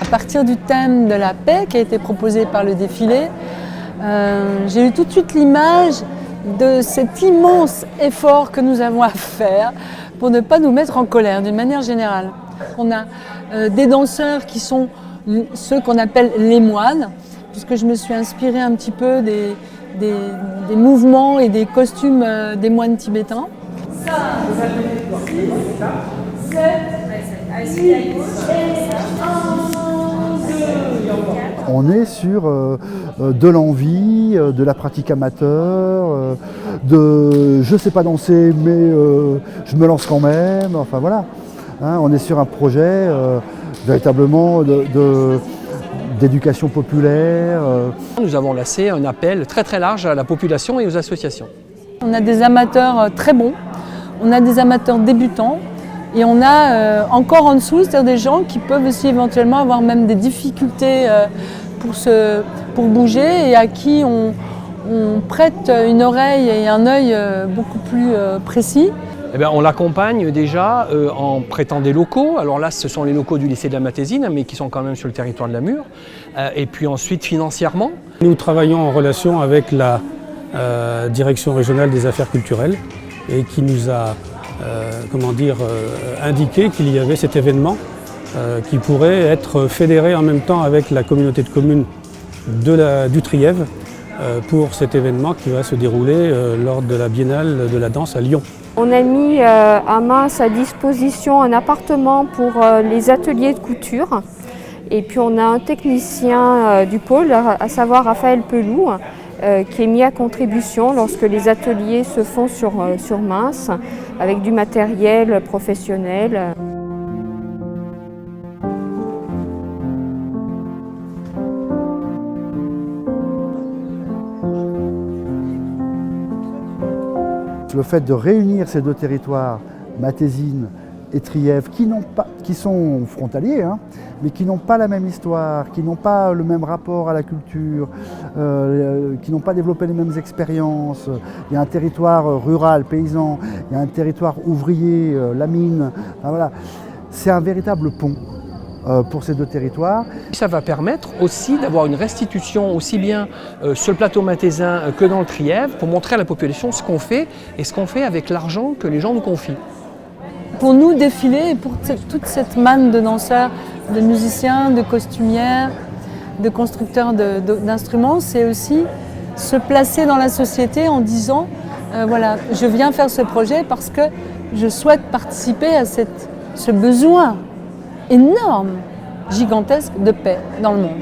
À partir du thème de la paix qui a été proposé par le défilé, j'ai eu tout de suite l'image de cet immense effort que nous avons à faire pour ne pas nous mettre en colère d'une manière générale. On a des danseurs qui sont ceux qu'on appelle les moines, puisque je me suis inspirée un petit peu des mouvements et des costumes des moines tibétains. On est sur de l'envie, de la pratique amateur, de je ne sais pas danser mais je me lance quand même, enfin voilà. Hein, on est sur un projet véritablement d'éducation populaire. Nous avons lancé un appel très très large à la population et aux associations. On a des amateurs très bons, on a des amateurs débutants et on a encore en dessous, c'est-à-dire des gens qui peuvent aussi éventuellement avoir même des difficultés pour bouger et à qui on prête une oreille et un œil beaucoup plus précis. Eh bien, on l'accompagne déjà en prêtant des locaux. Alors là, ce sont les locaux du lycée de la Matésine, mais qui sont quand même sur le territoire de Namur. Et puis ensuite, financièrement. Nous travaillons en relation avec la Direction régionale des affaires culturelles et qui nous a indiqué qu'il y avait cet événement qui pourrait être fédéré en même temps avec la communauté de communes du Trièves pour cet événement qui va se dérouler lors de la Biennale de la danse à Lyon. On a mis à Mins à disposition un appartement pour les ateliers de couture. Et puis on a un technicien du pôle, à savoir Raphaël Pelou, qui est mis à contribution lorsque les ateliers se font sur Mins, avec du matériel professionnel. Le fait de réunir ces deux territoires, Matésine et Trièves, qui sont frontaliers, hein, mais qui n'ont pas la même histoire, qui n'ont pas le même rapport à la culture, qui n'ont pas développé les mêmes expériences. Il y a un territoire rural, paysan, il y a un territoire ouvrier, la mine. Enfin, voilà. C'est un véritable pont pour ces deux territoires. Ça va permettre aussi d'avoir une restitution aussi bien sur le plateau matésin que dans le Trièves pour montrer à la population ce qu'on fait et ce qu'on fait avec l'argent que les gens nous confient. Pour nous, défiler, et pour toute cette manne de danseurs, de musiciens, de costumières, de constructeurs d'instruments, c'est aussi se placer dans la société en disant voilà, je viens faire ce projet parce que je souhaite participer à ce besoin énorme, gigantesque de paix dans le monde.